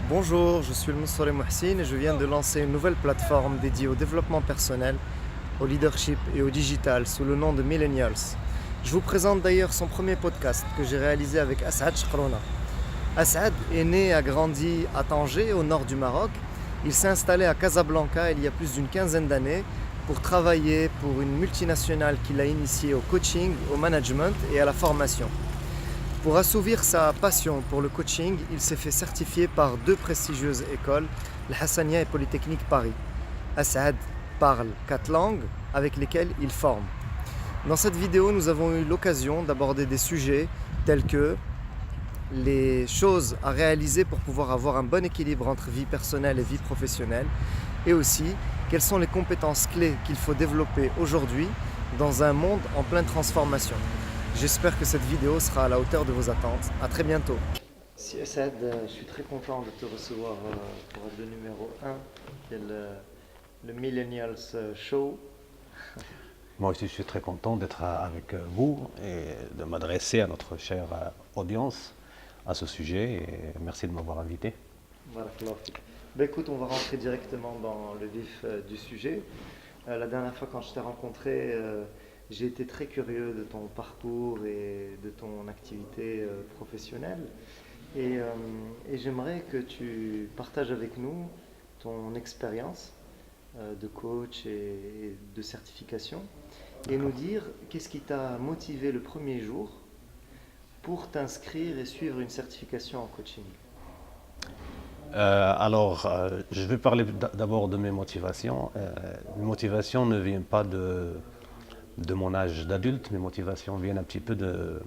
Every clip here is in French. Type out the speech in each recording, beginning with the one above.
Bonjour, je suis le Moussoré Mohsin et je viens de lancer une nouvelle plateforme dédiée au développement personnel, au leadership et au digital sous le nom de Millennials. Je vous présente d'ailleurs son premier podcast que j'ai réalisé avec Asad Chkrona. Asad est né et a grandi à Tanger, au nord du Maroc. Il s'est installé à Casablanca il y a plus d'une quinzaine d'années pour travailler pour une multinationale qu'il a initiée au coaching, au management et à la formation. Pour assouvir sa passion pour le coaching, il s'est fait certifier par deux prestigieuses écoles, le Hassania et Polytechnique Paris. Asad parle 4 langues avec lesquelles il forme. Dans cette vidéo, nous avons eu l'occasion d'aborder des sujets tels que les choses à réaliser pour pouvoir avoir un bon équilibre entre vie personnelle et vie professionnelle, et aussi quelles sont les compétences clés qu'il faut développer aujourd'hui dans un monde en pleine transformation. J'espère que cette vidéo sera à la hauteur de vos attentes. A très bientôt. Si Assad, je suis très content de te recevoir pour le numéro 1, qui est le Millennials Show. Moi aussi, je suis très content d'être avec vous et de m'adresser à notre chère audience à ce sujet. Et merci de m'avoir invité. Barakallahu fik. Ben écoute, on va rentrer directement dans le vif du sujet. La dernière fois, quand je t'ai rencontré, j'ai été très curieux de ton parcours et de ton activité professionnelle. Et j'aimerais que tu partages avec nous ton expérience de coach et de certification et nous dire qu'est-ce qui t'a motivé le premier jour pour t'inscrire et suivre une certification en coaching. Je vais parler d'abord de mes motivations. Mes motivations ne viennent pas de mon âge d'adulte, mes motivations viennent un petit peu de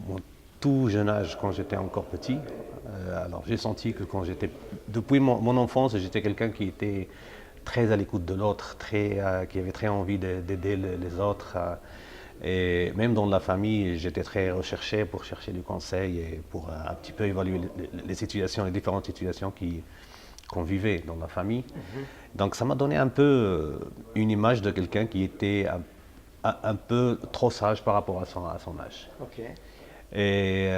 mon tout jeune âge quand j'étais encore petit. Alors j'ai senti que depuis mon enfance, j'étais quelqu'un qui était très à l'écoute de l'autre, qui avait très envie d'aider les autres. Et même dans la famille, j'étais très recherché pour chercher du conseil et pour un petit peu évaluer les situations, les différentes situations qu'on vivait dans la famille. Donc ça m'a donné un peu une image de quelqu'un qui était un peu trop sage par rapport à son âge. Ok. Et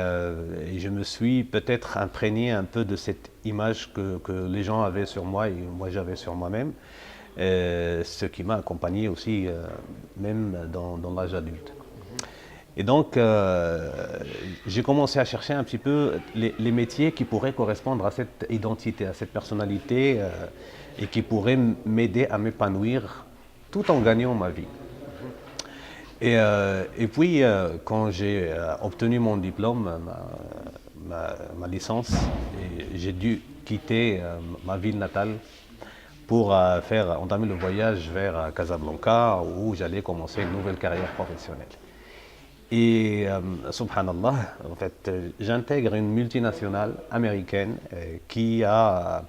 je me suis peut-être imprégné un peu de cette image que les gens avaient sur moi et moi j'avais sur moi-même, ce qui m'a accompagné aussi même dans l'âge adulte. Et donc j'ai commencé à chercher un petit peu les métiers qui pourraient correspondre à cette identité, à cette personnalité et qui pourraient m'aider à m'épanouir tout en gagnant ma vie. Et puis, quand j'ai obtenu mon diplôme, ma licence, j'ai dû quitter ma ville natale pour entamer le voyage vers Casablanca, où j'allais commencer une nouvelle carrière professionnelle. Et subhanallah, en fait, j'intègre une multinationale américaine qui a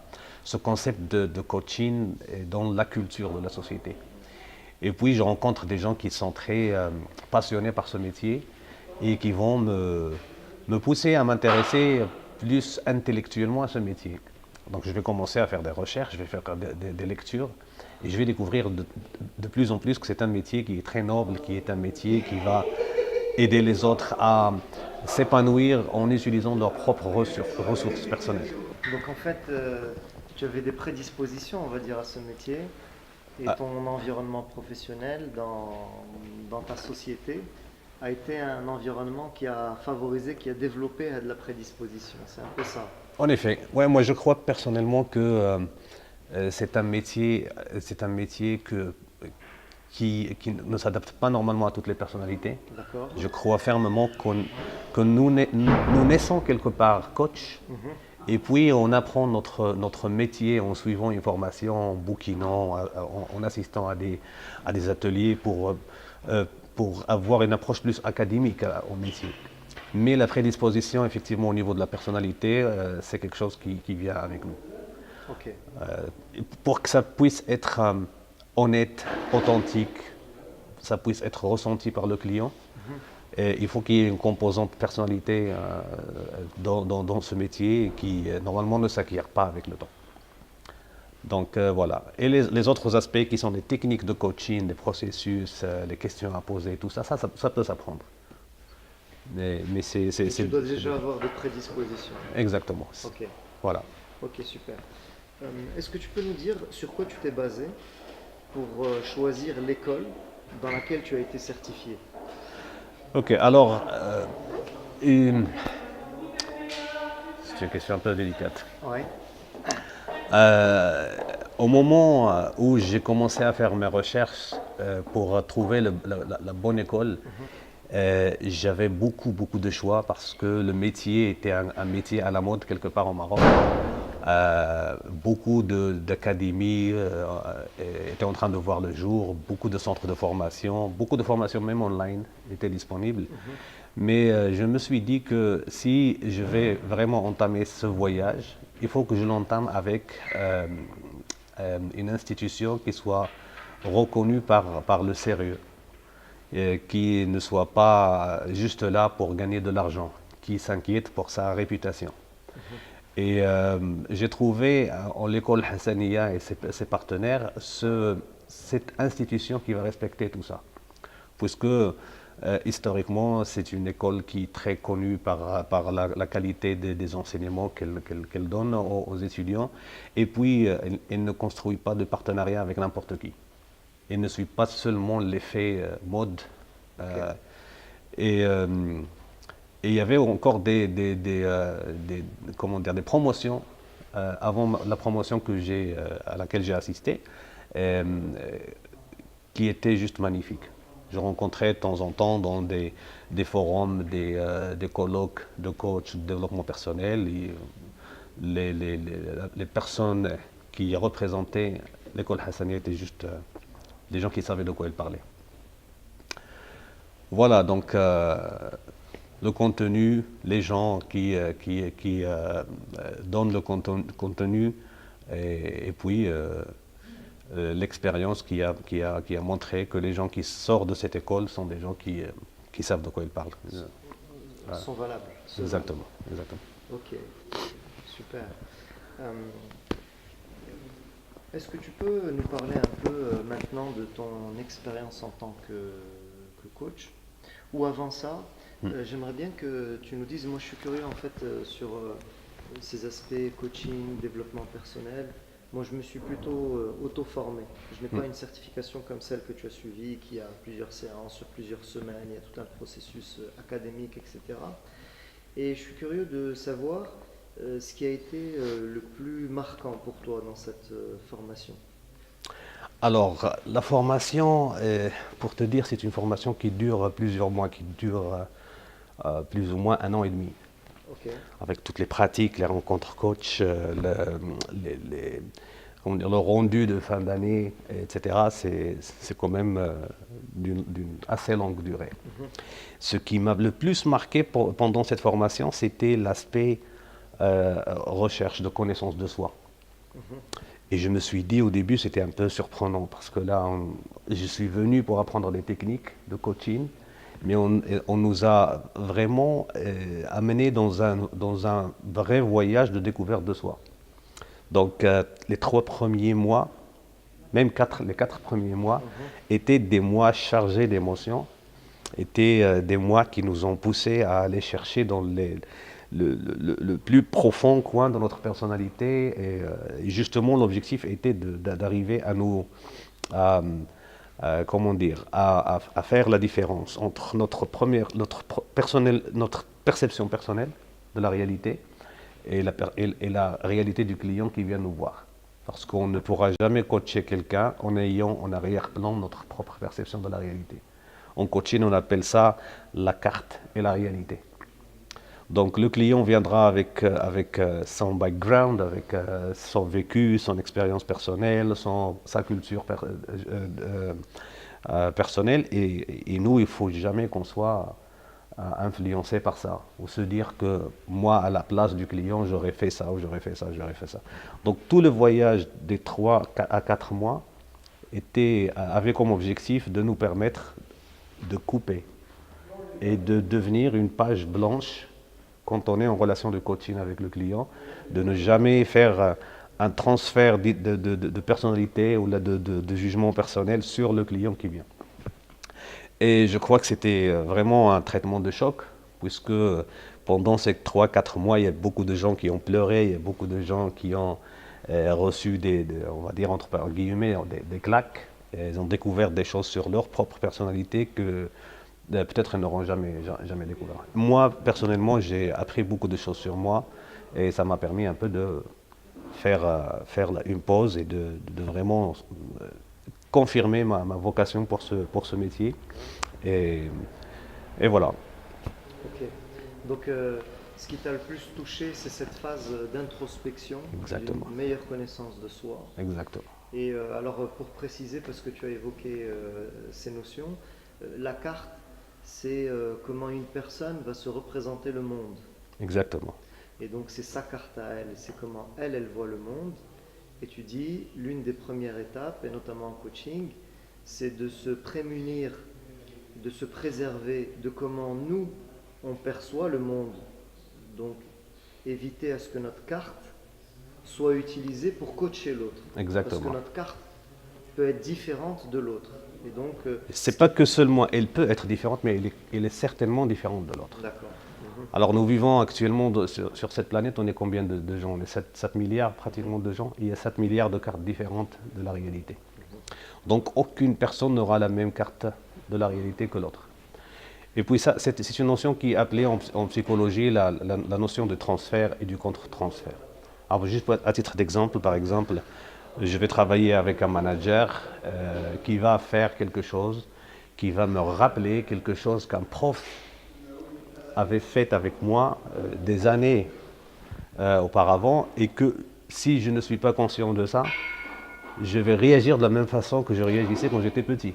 ce concept de coaching dans la culture de la société. Et puis je rencontre des gens qui sont très passionnés par ce métier et qui vont me pousser à m'intéresser plus intellectuellement à ce métier. Donc je vais commencer à faire des recherches, je vais faire des lectures et je vais découvrir de plus en plus que c'est un métier qui est très noble, qui est un métier qui va aider les autres à s'épanouir en utilisant leurs propres ressources personnelles. Donc en fait, tu avais des prédispositions, on va dire, à ce métier. Et ton environnement professionnel dans ta société a été un environnement qui a favorisé, qui a développé de la prédisposition. C'est un peu ça. En effet, ouais, moi je crois personnellement que c'est un métier qui ne s'adapte pas normalement à toutes les personnalités. D'accord. Je crois fermement que nous naissons quelque part coach. Et puis on apprend notre métier en suivant une formation, en bouquinant, en assistant à des ateliers pour avoir une approche plus académique au métier. Mais la prédisposition, effectivement, au niveau de la personnalité, c'est quelque chose qui vient avec nous. Ok. Pour que ça puisse être honnête, authentique, ça puisse être ressenti par le client, il faut qu'il y ait une composante personnalité dans ce métier qui normalement ne s'acquiert pas avec le temps. Donc voilà. Et les autres aspects qui sont des techniques de coaching, des processus, les questions à poser, tout ça, ça peut s'apprendre. Mais Tu dois déjà avoir des prédispositions. Exactement. Ok, Voilà. ok, super. Est-ce que tu peux nous dire sur quoi tu t'es basé pour choisir l'école dans laquelle tu as été certifié? Ok, alors, une- c'est une question un peu délicate. Ouais. Euh, Au moment où j'ai commencé à faire mes recherches pour trouver la bonne école, j'avais beaucoup de choix parce que le métier était un métier à la mode quelque part au Maroc. Beaucoup d'académies étaient en train de voir le jour, beaucoup de centres de formation même online étaient disponibles. Mais je me suis dit que si je vais vraiment entamer ce voyage, il faut que je l'entame avec une institution qui soit reconnue par le sérieux, qui ne soit pas juste là pour gagner de l'argent, qui s'inquiète pour sa réputation. Et j'ai trouvé en l'école Hassaniya et ses partenaires cette institution qui va respecter tout ça. Puisque historiquement, c'est une école qui est très connue par la qualité des enseignements qu'elle donne aux étudiants. Et puis, elle ne construit pas de partenariat avec n'importe qui. Elle ne suit pas seulement l'effet mode. Ok. Et il y avait encore comment dire, des promotions avant la promotion à laquelle j'ai assisté, euh, qui étaient juste magnifiques. Je rencontrais de temps en temps dans des forums, des colloques de coach de développement personnel. Et les personnes qui représentaient l'école Hassaniya étaient juste des gens qui savaient de quoi ils parlaient. Voilà, donc le contenu, les gens qui donnent le contenu, et puis l'expérience qui a montré que les gens qui sortent de cette école sont des gens qui savent de quoi ils parlent. Sont valables. Exactement, exactement. Ok, super. Euh, Est-ce que tu peux nous parler un peu maintenant de ton expérience en tant que coach? Ou avant ça, j'aimerais bien que tu nous dises, moi je suis curieux en fait sur ces aspects coaching, développement personnel. Moi je me suis plutôt auto-formé. Je n'ai pas une certification comme celle que tu as suivie, qui a plusieurs séances sur plusieurs semaines, il y a tout un processus académique, etc. Et je suis curieux de savoir ce qui a été le plus marquant pour toi dans cette formation. Alors, la formation, pour te dire, c'est une formation qui dure plusieurs mois, qui dure plus ou moins 1 an et demi. Ok. Avec toutes les pratiques, les rencontres coach, comment dire, le rendu de fin d'année, etc., c'est quand même d'une assez longue durée. Ce qui m'a le plus marqué pendant cette formation, c'était l'aspect recherche de connaissance de soi. Et je me suis dit au début, c'était un peu surprenant parce que là, je suis venu pour apprendre des techniques de coaching, mais on nous a vraiment amené dans un vrai voyage de découverte de soi. Donc les 3 premiers mois, même les 4 premiers mois, étaient des mois chargés d'émotions, étaient des mois qui nous ont poussés à aller chercher dans le plus profond coin de notre personnalité. Et justement, l'objectif était d'arriver à nous, comment dire, à faire la différence entre notre perception personnelle de la réalité et la réalité du client qui vient nous voir. Parce qu'on ne pourra jamais coacher quelqu'un en ayant en arrière-plan notre propre perception de la réalité. En coaching, on appelle ça la carte et la réalité. Donc le client viendra avec son background, avec son vécu, son expérience personnelle, sa culture personnelle. Et nous, il ne faut jamais qu'on soit influencé par ça. Ou se dire que moi, à la place du client, j'aurais fait ça, ou j'aurais fait ça, j'aurais fait ça. Donc tout le voyage des 3 à 4 mois avait comme objectif de nous permettre de couper et de devenir une page blanche quand on est en relation de coaching avec le client, de ne jamais faire un transfert de personnalité ou de jugement personnel sur le client qui vient. Et je crois que c'était vraiment un traitement de choc puisque pendant ces 3-4 mois, il y a beaucoup de gens qui ont pleuré, il y a beaucoup de gens qui ont reçu on va dire entre guillemets, des claques. Et ils ont découvert des choses sur leur propre personnalité que peut-être ils n'auront jamais découvert. Moi, personnellement, j'ai appris beaucoup de choses sur moi et ça m'a permis un peu de faire une pause et de vraiment confirmer ma vocation pour ce métier. Et voilà. Ok. Donc, ce qui t'a le plus touché, c'est cette phase d'introspection, Exactement. une meilleure connaissance de soi. Exactement. Et alors, pour préciser, parce que tu as évoqué ces notions, la carte, c'est comment une personne va se représenter le monde. Exactement. Et donc, c'est sa carte à elle, c'est comment elle voit le monde. Et tu dis, l'une des premières étapes, et notamment en coaching, c'est de se prémunir, de se préserver de comment nous, on perçoit le monde. Donc, éviter à ce que notre carte soit utilisée pour coacher l'autre. Exactement. Parce que notre carte peut être différente de l'autre. Et donc, c'est pas que seulement elle peut être différente, mais elle est certainement différente de l'autre. D'accord. Alors nous vivons actuellement sur cette planète, on est combien de gens? On est 7 milliards pratiquement de gens. Il y a 7 milliards de cartes différentes de la réalité. Donc aucune personne n'aura la même carte de la réalité que l'autre. Et puis ça, c'est une notion qui est appelée en psychologie la notion de transfert et du contre-transfert. Alors juste à titre d'exemple, par exemple, je vais travailler avec un manager qui va faire quelque chose, qui va me rappeler quelque chose qu'un prof avait fait avec moi des années auparavant, et que si je ne suis pas conscient de ça, je vais réagir de la même façon que je réagissais quand j'étais petit.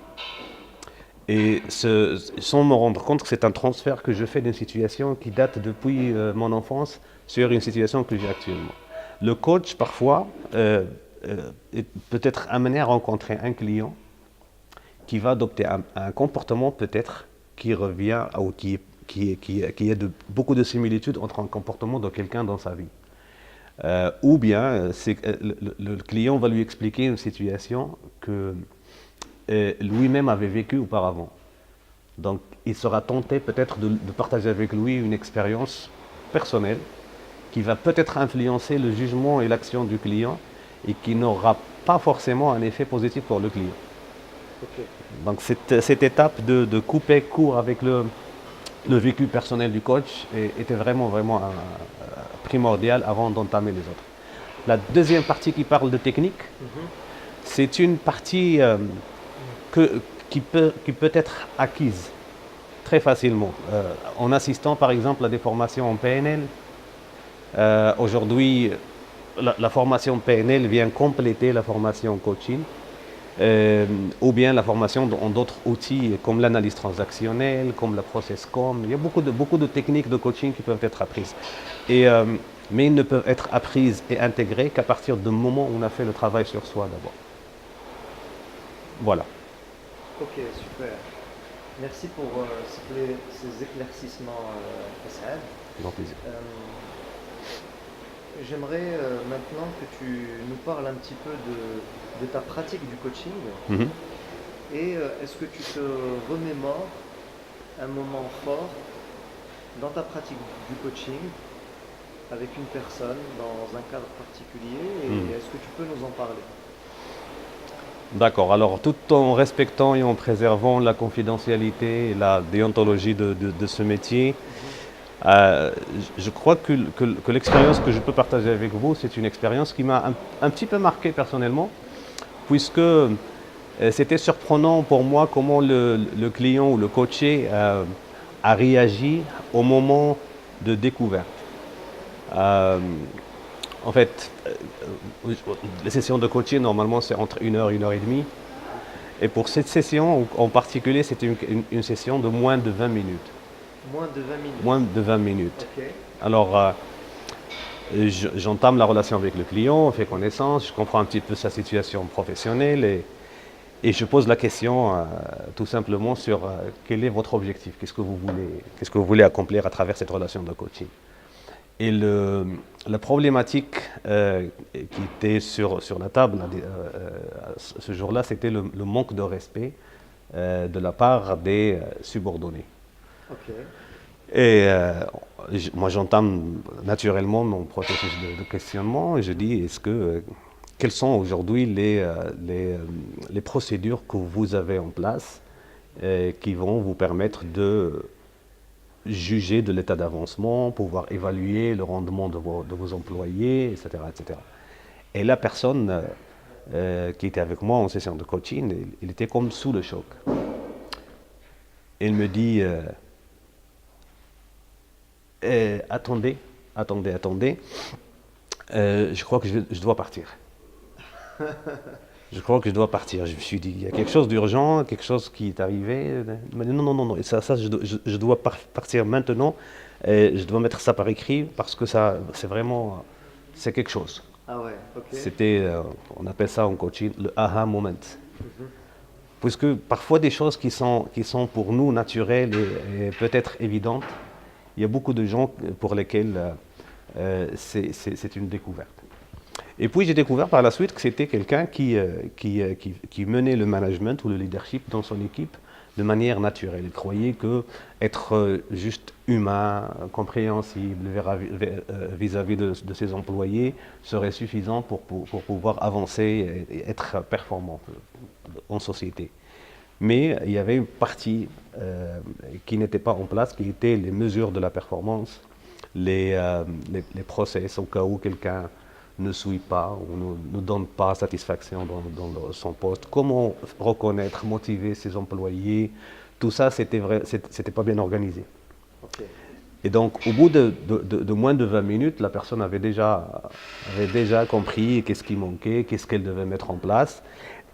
Et sans me rendre compte que c'est un transfert que je fais d'une situation qui date depuis mon enfance sur une situation que j'ai actuellement. Le coach, parfois, est peut-être amené à rencontrer un client qui va adopter un comportement peut-être qui revient ou qui a beaucoup de similitudes entre un comportement de quelqu'un dans sa vie. Ou bien le client va lui expliquer une situation que lui-même avait vécue auparavant. Donc il sera tenté peut-être de partager avec lui une expérience personnelle qui va peut-être influencer le jugement et l'action du client et qui n'aura pas forcément un effet positif pour le client. Okay. Donc cette étape de couper court avec le vécu personnel du coach était vraiment primordial avant d'entamer les autres. La deuxième partie qui parle de technique, c'est une partie qui peut être acquise très facilement en assistant par exemple à des formations en PNL. Aujourd'hui, la formation PNL vient compléter la formation coaching. Ou bien la formation en d'autres outils comme l'analyse transactionnelle, comme la process-com. Il y a beaucoup de techniques de coaching qui peuvent être apprises. Mais ils ne peuvent être apprises et intégrées qu'à partir du moment où on a fait le travail sur soi d'abord. Voilà. Ok, super. Merci pour ces éclaircissements, Asad. Grand plaisir. J'aimerais maintenant que tu nous parles un petit peu de ta pratique du coaching. Et est-ce que tu te remémores un moment fort dans ta pratique du coaching avec une personne dans un cadre particulier, et est-ce que tu peux nous en parler? D'accord, alors tout en respectant et en préservant la confidentialité et la déontologie de ce métier, je crois que l'expérience que je peux partager avec vous, c'est une expérience qui m'a un petit peu marqué personnellement, puisque c'était surprenant pour moi comment le client ou le coaché a réagi au moment de découverte. En fait, les sessions de coaching, normalement, c'est entre 1 heure et 1 heure et demie. Et pour cette session en particulier, c'était une session de moins de 20 minutes. Moins de 20 minutes. Moins de 20 minutes. Okay. Alors, j'entame la relation avec le client, on fait connaissance, je comprends un petit peu sa situation professionnelle et je pose la question tout simplement sur quel est votre objectif, qu'est-ce que vous voulez accomplir à travers cette relation de coaching. Et la problématique qui était sur la table ce jour-là, c'était le manque de respect de la part des subordonnés. Okay. Et moi, j'entame naturellement mon processus de questionnement et je dis, quelles sont aujourd'hui les procédures que vous avez en place qui vont vous permettre de juger de l'état d'avancement, pouvoir évaluer le rendement de vos employés, etc., etc. Et la personne qui était avec moi en session de coaching, il était comme sous le choc. Il me dit, attendez, je crois que je dois partir. Je crois que je dois partir. Je me suis dit, il y a quelque chose d'urgent, quelque chose qui est arrivé. Il m'a dit, non, et ça je dois partir maintenant. Et je dois mettre ça par écrit parce que ça, c'est quelque chose. Ah ouais, ok. C'était, on appelle ça en coaching, le aha moment. Puisque parfois des choses qui sont pour nous naturelles et peut-être évidentes, il y a beaucoup de gens pour lesquels c'est une découverte. Et puis j'ai découvert par la suite que c'était quelqu'un qui menait le management ou le leadership dans son équipe de manière naturelle. Il croyait que être juste humain, compréhensible vis-à-vis de ses employés serait suffisant pour pouvoir avancer et être performant en société. Mais il y avait une partie qui n'était pas en place, qui étaient les mesures de la performance, les process au cas où quelqu'un ne suit pas ou ne donne pas satisfaction dans son poste. Comment reconnaître, motiver ses employés, tout ça, c'était pas bien organisé. Okay. Et donc, au bout de moins de 20 minutes, la personne avait déjà compris qu'est-ce qui manquait, qu'est-ce qu'elle devait mettre en place.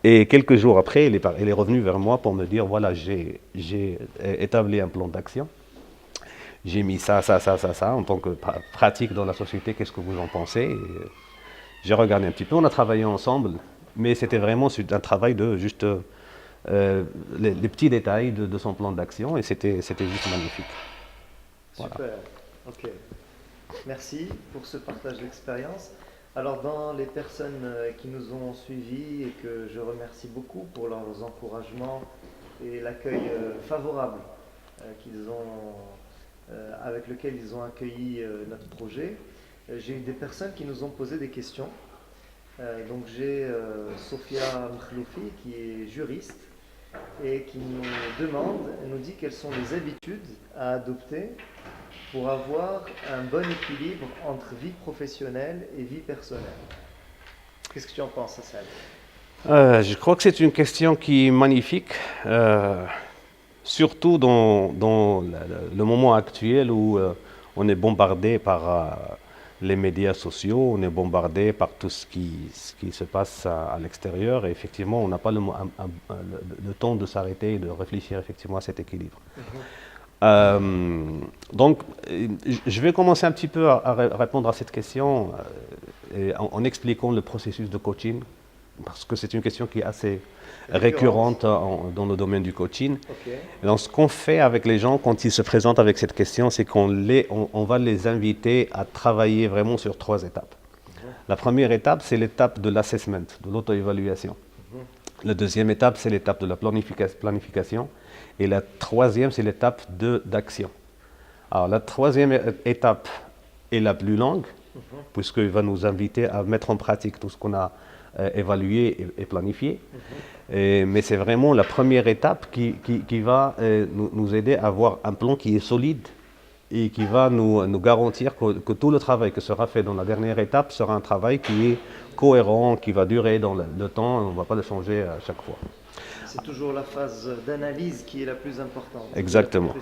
Et quelques jours après, elle est revenue vers moi pour me dire, voilà, j'ai établi un plan d'action. J'ai mis ça en tant que pratique dans la société, qu'est-ce que vous en pensez? Et j'ai regardé un petit peu, on a travaillé ensemble, mais c'était vraiment un travail de juste les petits détails de son plan d'action et c'était juste magnifique. Super, voilà. Ok. Merci pour ce partage d'expérience. Alors dans les personnes qui nous ont suivis et que je remercie beaucoup pour leurs encouragements et l'accueil favorable avec lequel ils ont accueilli notre projet, j'ai eu des personnes qui nous ont posé des questions. Donc j'ai Sophia Mkhloufi qui est juriste et qui nous dit quelles sont les habitudes à adopter pour avoir un bon équilibre entre vie professionnelle et vie personnelle. Qu'est-ce que tu en penses, Hassan? Je crois que c'est une question qui est magnifique, surtout dans le moment actuel où on est bombardé par les médias sociaux, on est bombardé par tout ce qui se passe à l'extérieur et effectivement on n'a pas le temps de s'arrêter et de réfléchir effectivement à cet équilibre. Donc je vais commencer un petit peu à répondre à cette question en expliquant le processus de coaching parce que c'est une question qui est assez récurrente dans le domaine du coaching. Okay. Donc, ce qu'on fait avec les gens quand ils se présentent avec cette question, c'est qu'on va les inviter à travailler vraiment sur 3 étapes. La première étape, c'est l'étape de l'assessment, de l'auto-évaluation. La deuxième étape, c'est l'étape de la planification. Et la troisième, c'est l'étape d'action. Alors, la troisième étape est la plus longue, puisqu'il va nous inviter à mettre en pratique tout ce qu'on a évalué et planifié. Mais c'est vraiment la première étape qui va nous aider à avoir un plan qui est solide et qui va nous garantir que tout le travail qui sera fait dans la dernière étape sera un travail qui est cohérent, qui va durer dans le temps, on ne va pas le changer à chaque fois. C'est toujours la phase d'analyse qui est la plus importante. Exactement.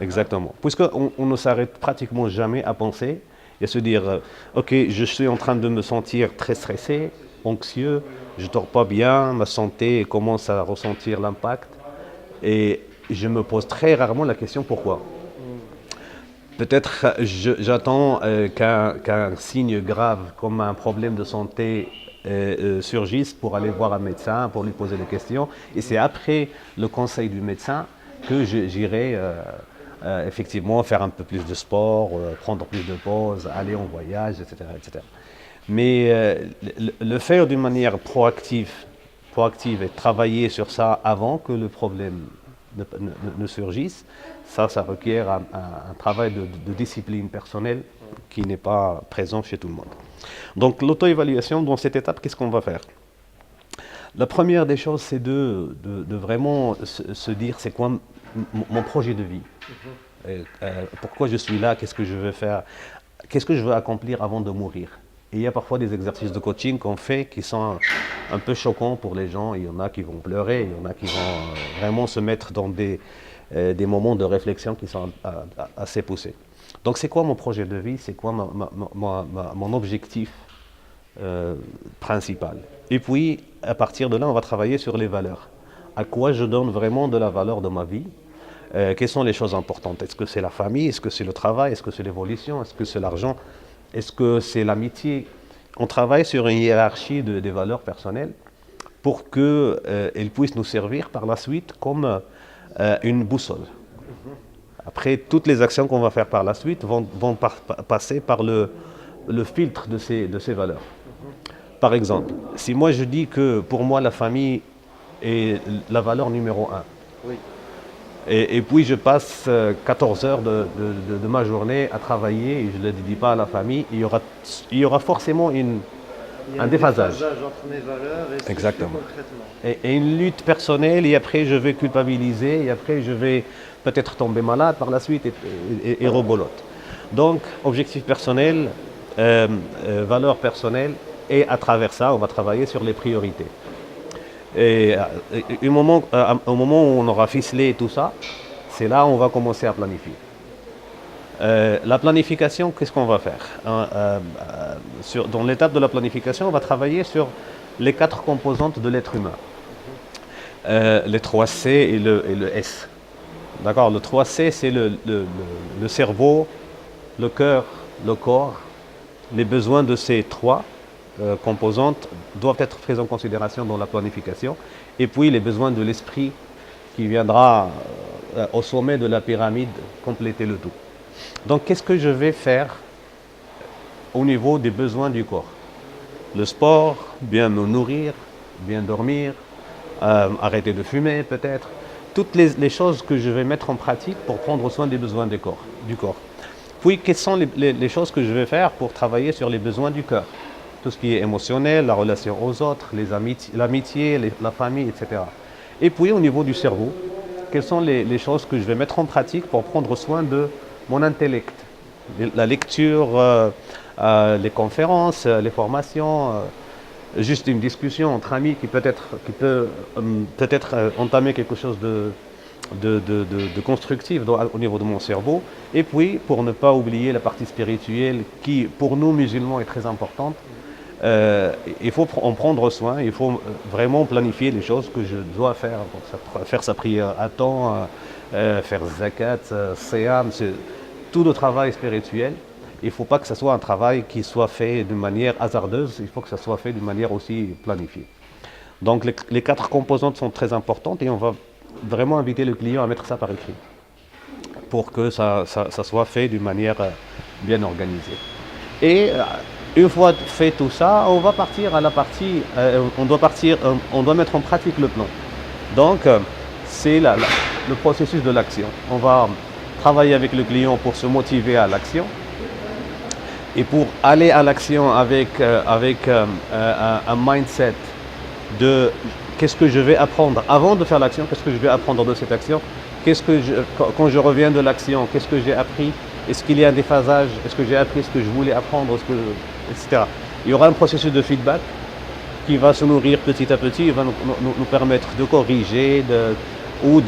Exactement. Puisqu'on ne s'arrête pratiquement jamais à penser et à se dire ok, je suis en train de me sentir très stressé, anxieux, je ne dors pas bien, ma santé commence à ressentir l'impact et je me pose très rarement la question pourquoi. Peut-être j'attends qu'un signe grave comme un problème de santé surgisse pour aller voir un médecin, pour lui poser des questions et c'est après le conseil du médecin que j'irai effectivement faire un peu plus de sport, prendre plus de pauses, aller en voyage, etc. etc. Mais le faire d'une manière proactive et travailler sur ça avant que le problème ne surgissent, ça requiert un travail de discipline personnelle qui n'est pas présent chez tout le monde. Donc l'auto-évaluation, dans cette étape, qu'est-ce qu'on va faire? La première des choses, c'est de vraiment se dire c'est quoi mon projet de vie. Pourquoi je suis là, qu'est-ce que je veux faire, qu'est-ce que je veux accomplir avant de mourir. Et il y a parfois des exercices de coaching qu'on fait qui sont un peu choquants pour les gens. Il y en a qui vont pleurer, il y en a qui vont vraiment se mettre dans des moments de réflexion qui sont assez poussés. Donc c'est quoi mon projet de vie, c'est quoi mon objectif principal. Et puis à partir de là, on va travailler sur les valeurs. À quoi je donne vraiment de la valeur dans ma vie? Quelles sont les choses importantes? Est-ce que c'est la famille? Est-ce que c'est le travail? Est-ce que c'est l'évolution? Est-ce que c'est l'argent? Est-ce que c'est l'amitié? On travaille sur une hiérarchie des valeurs personnelles pour qu'elles puissent nous servir par la suite comme une boussole. Après, toutes les actions qu'on va faire par la suite vont passer par le filtre de ces valeurs. Par exemple, si moi je dis que pour moi la famille est la valeur numéro 1, oui. Et puis je passe 14 heures de ma journée à travailler et je ne le dédie pas à la famille, il y aura forcément un déphasage entre mes valeurs et ce exactement. Que je fais concrètement. Et une lutte personnelle, et après je vais culpabiliser, et après je vais peut-être tomber malade par la suite et rebolote. Donc objectif personnel, valeur personnelle, et à travers ça on va travailler sur les priorités. Et au moment où on aura ficelé tout ça, c'est là où on va commencer à planifier. La planification, qu'est-ce qu'on va faire? Dans l'étape de la planification, on va travailler sur les 4 composantes de l'être humain. Les 3 C et le S. D'accord? Le 3C, c'est le cerveau, le cœur, le corps. Les besoins de ces 3 composantes doivent être prises en considération dans la planification. Et puis les besoins de l'esprit qui viendra au sommet de la pyramide compléter le tout. Donc qu'est-ce que je vais faire au niveau des besoins du corps? Le sport, bien me nourrir, bien dormir, arrêter de fumer peut-être. Toutes les choses que je vais mettre en pratique pour prendre soin des besoins du corps. Puis quelles sont les choses que je vais faire pour travailler sur les besoins du cœur? Tout ce qui est émotionnel, la relation aux autres, l'amitié, la famille, etc. Et puis au niveau du cerveau, quelles sont les choses que je vais mettre en pratique pour prendre soin de mon intellect? La lecture, les conférences, les formations, juste une discussion entre amis qui peut peut-être entamer quelque chose de constructif au niveau de mon cerveau. Et puis, pour ne pas oublier la partie spirituelle qui, pour nous musulmans, est très importante, il faut en prendre soin, il faut vraiment planifier les choses que je dois faire, faire sa prière à temps, faire zakat, siyam, c'est tout le travail spirituel. Il ne faut pas que ce soit un travail qui soit fait de manière hasardeuse, il faut que ça soit fait d'une manière aussi planifiée. Donc les 4 composantes sont très importantes et on va vraiment inviter le client à mettre ça par écrit pour que ça soit fait d'une manière bien organisée. Et une fois fait tout ça, on va partir à la partie, on doit mettre en pratique le plan. Donc c'est le processus de l'action. On va travailler avec le client pour se motiver à l'action. Et pour aller à l'action avec un mindset de qu'est-ce que je vais apprendre avant de faire l'action, qu'est-ce que je vais apprendre de cette action, quand je reviens de l'action, qu'est-ce que j'ai appris, est-ce qu'il y a un déphasage, est-ce que j'ai appris ce que je voulais apprendre, etc. Il y aura un processus de feedback qui va se nourrir petit à petit, il va nous permettre de corriger ou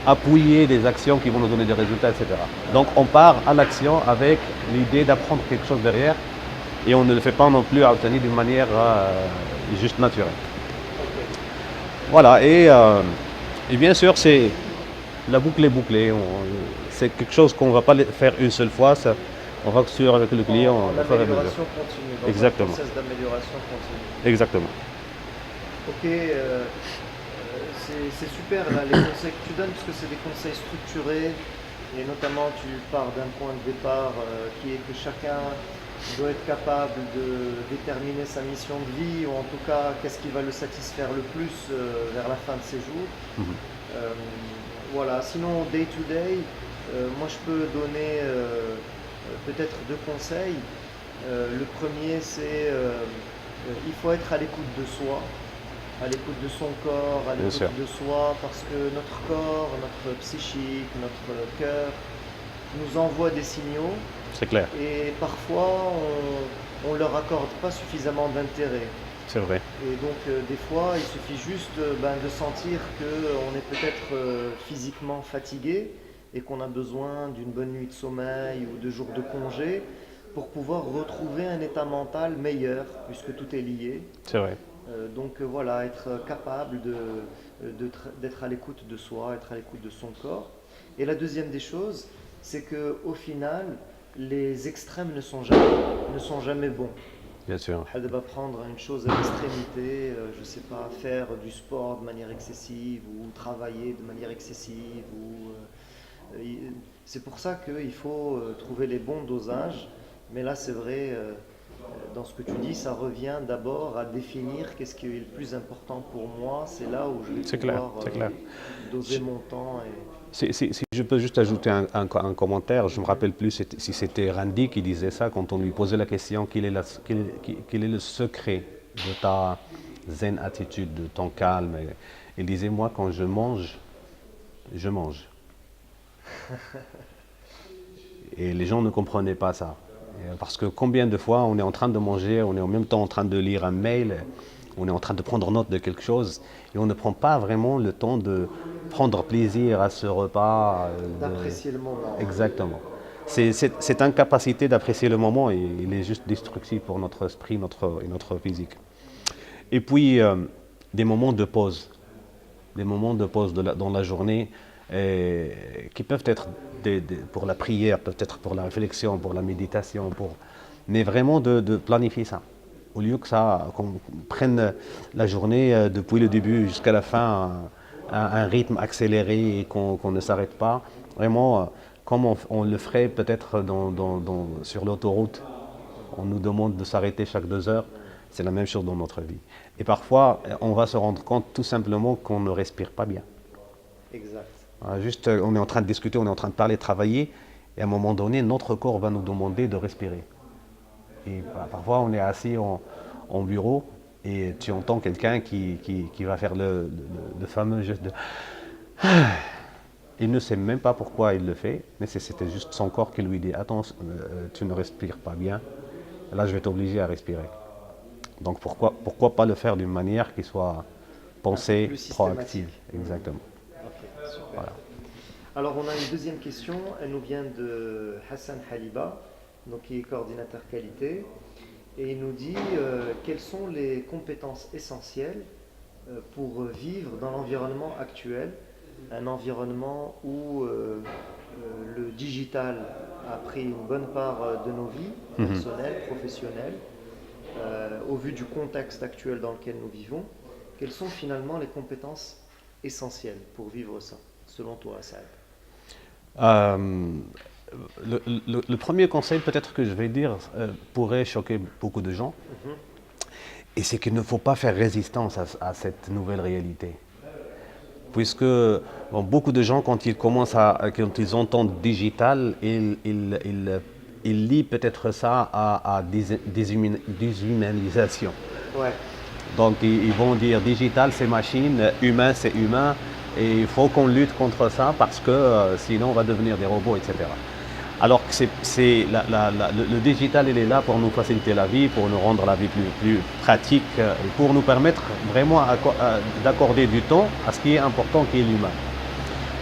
appuyer des actions qui vont nous donner des résultats, etc. Donc on part à l'action avec l'idée d'apprendre quelque chose derrière et on ne le fait pas non plus à obtenir d'une manière juste naturelle. Voilà, et bien sûr, la boucle est bouclée. C'est quelque chose qu'on ne va pas faire une seule fois, on va suivre avec le client. L'amélioration continue, dans exactement. un process d'amélioration continue. Exactement. Ok, c'est super là, les conseils que tu donnes, parce que c'est des conseils structurés, et notamment tu pars d'un point de départ qui est que chacun Il doit être capable de déterminer sa mission de vie, ou en tout cas, qu'est-ce qui va le satisfaire le plus vers la fin de ses jours. Mhm. Euh, voilà, sinon, day to day, moi je peux donner peut-être deux conseils. Le premier, c'est il faut être à l'écoute de soi, à l'écoute de son corps, à Bien sûr, l'écoute de soi, parce que notre corps, notre psychique, notre cœur nous envoie des signaux c'est clair, et parfois on ne leur accorde pas suffisamment d'intérêt. c'est vrai. Et donc des fois il suffit juste de sentir qu'on est peut-être physiquement fatigué et qu'on a besoin d'une bonne nuit de sommeil ou de jours de congé pour pouvoir retrouver un état mental meilleur puisque tout est lié. C'est vrai. Voilà, être capable d'être à l'écoute de soi, être à l'écoute de son corps. Et la deuxième des choses, c'est qu'au final, les extrêmes ne sont jamais bons. Bien sûr. Elle va prendre une chose à l'extrémité, je ne sais pas, faire du sport de manière excessive ou travailler de manière excessive. C'est pour ça qu'il faut trouver les bons dosages. Mais là, c'est vrai, dans ce que tu dis, ça revient d'abord à définir qu'est-ce qui est le plus important pour moi. C'est là où je vais C'est clair, pouvoir c'est clair. doser mon temps. Si je peux juste ajouter un commentaire, je ne me rappelle plus si c'était Randy qui disait ça quand on lui posait la question quel est le secret de ta zen attitude, de ton calme. Il disait moi quand je mange, je mange. Et les gens ne comprenaient pas ça. Parce que combien de fois on est en train de manger, on est en même temps en train de lire un mail, on est en train de prendre note de quelque chose et on ne prend pas vraiment le temps de prendre plaisir à ce repas. D'apprécier le moment. Exactement. Cette incapacité d'apprécier le moment, il est juste destructif pour notre esprit et notre physique. Et puis, des moments de pause. Des moments de pause dans la journée qui peuvent être pour la prière, peut-être pour la réflexion, pour la méditation, mais vraiment de planifier ça. Au lieu qu'on prenne la journée depuis le début jusqu'à la fin à un rythme accéléré et qu'on ne s'arrête pas, vraiment comme on le ferait peut-être sur l'autoroute. On nous demande de s'arrêter chaque 2 heures, c'est la même chose dans notre vie. Et parfois, on va se rendre compte tout simplement qu'on ne respire pas bien. Exact. Juste, on est en train de discuter, on est en train de parler, de travailler, et à un moment donné, notre corps va nous demander de respirer. Et parfois, on est assis en bureau, et tu entends quelqu'un qui va faire le fameux geste de... Il ne sait même pas pourquoi il le fait, mais c'était juste son corps qui lui dit « Attends, tu ne respires pas bien, là je vais t'obliger à respirer ». Donc pourquoi pas le faire d'une manière qui soit pensée, proactive. Exactement. Ok, super. Voilà. Alors on a une deuxième question, elle nous vient de Hassan Haliba, donc qui est coordinateur qualité, et il nous dit quelles sont les compétences essentielles pour vivre dans l'environnement actuel, un environnement où le digital a pris une bonne part de nos vies personnelles, professionnelles, au vu du contexte actuel dans lequel nous vivons. Quelles sont finalement les compétences essentielles pour vivre ça, selon toi, Saad? Le premier conseil peut-être que je vais dire pourrait choquer beaucoup de gens, et c'est qu'il ne faut pas faire résistance à cette nouvelle réalité. Puisque beaucoup de gens, quand ils entendent digital, ils lient peut-être ça à déshumanisation. Ouais. Donc ils vont dire digital c'est machine, humain c'est humain, et il faut qu'on lutte contre ça parce que sinon on va devenir des robots, etc. Alors que le digital il est là pour nous faciliter la vie, pour nous rendre la vie plus pratique, pour nous permettre vraiment d'accorder du temps à ce qui est important, qui est l'humain.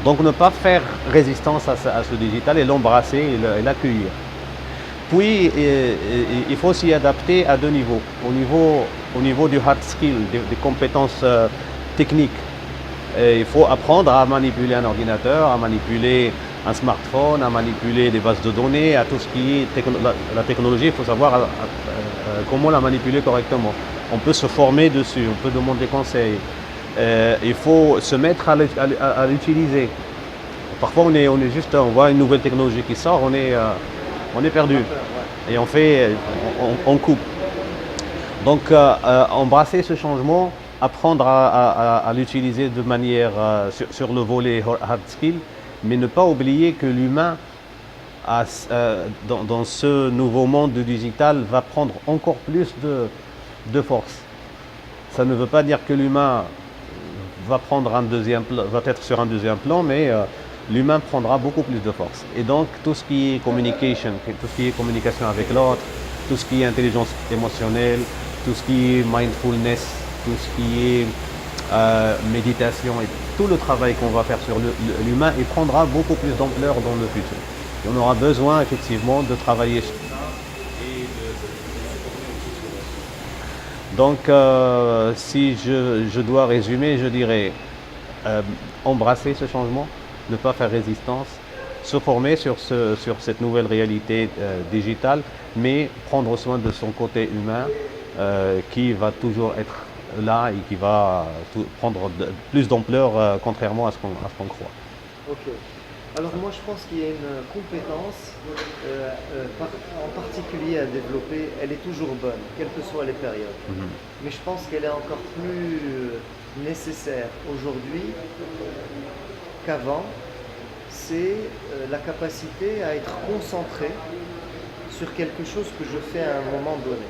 Donc ne pas faire résistance à ce digital et l'embrasser et l'accueillir. Puis il faut s'y adapter à 2 niveaux. Au niveau du hard skill, des compétences techniques. Il faut apprendre à manipuler un ordinateur, à manipuler un smartphone, à manipuler des bases de données, à tout ce qui est la technologie. Il faut savoir comment la manipuler correctement. On peut se former dessus, on peut demander conseils. Il faut se mettre à l'utiliser. Parfois on voit une nouvelle technologie qui sort, on est perdu. et on coupe. Donc embrasser ce changement, apprendre à l'utiliser de manière sur le volet hard skill, mais ne pas oublier que l'humain dans ce nouveau monde du digital va prendre encore plus de force. Ça ne veut pas dire que l'humain va être sur un deuxième plan, mais l'humain prendra beaucoup plus de force. Et donc tout ce qui est communication, tout ce qui est communication avec l'autre, tout ce qui est intelligence émotionnelle, tout ce qui est mindfulness, tout ce qui est méditation et tout le travail qu'on va faire sur l'humain, il prendra beaucoup plus d'ampleur dans le futur. Et on aura besoin effectivement de travailler sur ça. Donc si je dois résumer, je dirais embrasser ce changement, ne pas faire résistance, se former sur cette nouvelle réalité digitale, mais prendre soin de son côté humain qui va toujours être là et qui va prendre plus d'ampleur contrairement à ce qu'on croit. Ok. Alors moi je pense qu'il y a une compétence en particulier à développer, elle est toujours bonne, quelles que soient les périodes. Mais je pense qu'elle est encore plus nécessaire aujourd'hui qu'avant, c'est la capacité à être concentré sur quelque chose que je fais à un moment donné.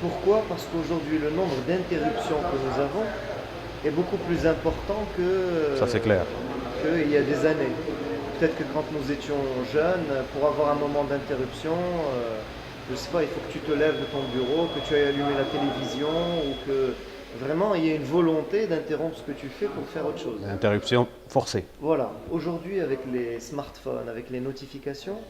Pourquoi? Parce qu'aujourd'hui le nombre d'interruptions que nous avons est beaucoup plus important que... Ça c'est clair. Il y a des années. Peut-être que quand nous étions jeunes, pour avoir un moment d'interruption, je ne sais pas, il faut que tu te lèves de ton bureau, que tu ailles allumer la télévision ou que vraiment il y ait une volonté d'interrompre ce que tu fais pour faire autre chose. Interruption forcée. Voilà. Aujourd'hui, avec les smartphones, avec les notifications,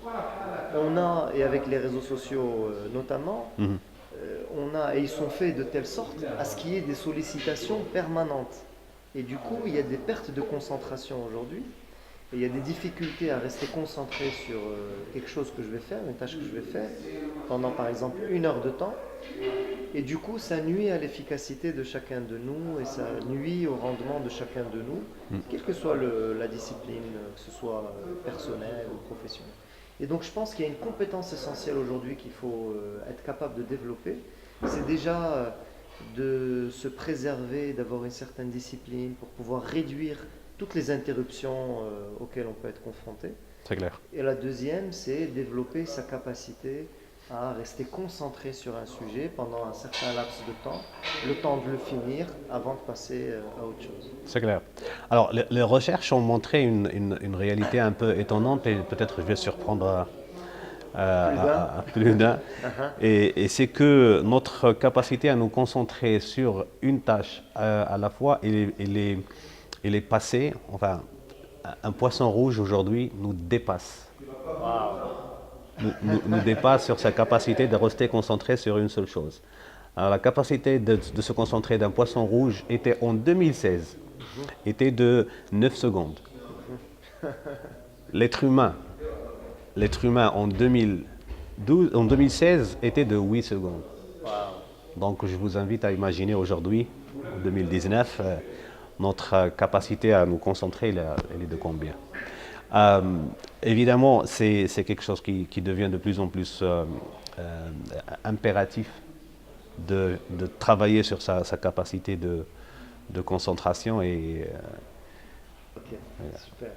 on a, et avec les réseaux sociaux notamment, et ils sont faits de telle sorte à ce qu'il y ait des sollicitations permanentes. Et du coup, il y a des pertes de concentration aujourd'hui. Et il y a des difficultés à rester concentré sur quelque chose que je vais faire, une tâche que je vais faire, pendant par exemple 1 heure de temps. Et du coup, ça nuit à l'efficacité de chacun de nous et ça nuit au rendement de chacun de nous, quelle que soit la discipline, que ce soit personnelle ou professionnelle. Et donc, je pense qu'il y a une compétence essentielle aujourd'hui qu'il faut être capable de développer. C'est déjà de se préserver, d'avoir une certaine discipline pour pouvoir réduire toutes les interruptions auxquelles on peut être confronté. C'est clair. Et la deuxième, c'est développer sa capacité à rester concentré sur un sujet pendant un certain laps de temps, le temps de le finir avant de passer à autre chose. C'est clair. Alors, les recherches ont montré une réalité un peu étonnante et peut-être je vais surprendre plus d'un. Et c'est que notre capacité à nous concentrer sur une tâche à la fois, elle est passée, enfin, un poisson rouge aujourd'hui nous dépasse. Nous dépasse sur sa capacité de rester concentré sur une seule chose. Alors la capacité de se concentrer d'un poisson rouge était en 2016, était de 9 secondes. L'être humain en 2016 était de 8 secondes. Donc je vous invite à imaginer aujourd'hui, en 2019, notre capacité à nous concentrer, elle est de combien? Évidemment, c'est quelque chose qui devient de plus en plus impératif de travailler sur sa capacité de concentration. Ok, super.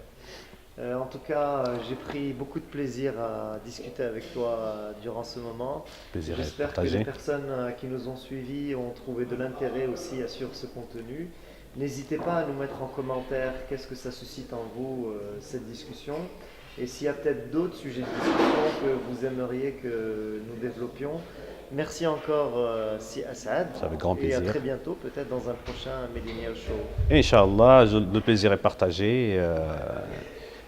En tout cas, j'ai pris beaucoup de plaisir à discuter avec toi durant ce moment. J'espère que les personnes qui nous ont suivis ont trouvé de l'intérêt aussi sur ce contenu. N'hésitez pas à nous mettre en commentaire qu'est-ce que ça suscite en vous, cette discussion. Et s'il y a peut-être d'autres sujets de discussion que vous aimeriez que nous développions. Merci encore, Si Assad. Avec grand plaisir. Et à très bientôt, peut-être dans un prochain Millennial Show. Inch'Allah, le plaisir est partagé.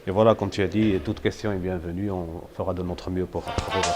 Et voilà, comme tu as dit, toute question est bienvenue. On fera de notre mieux pour répondre.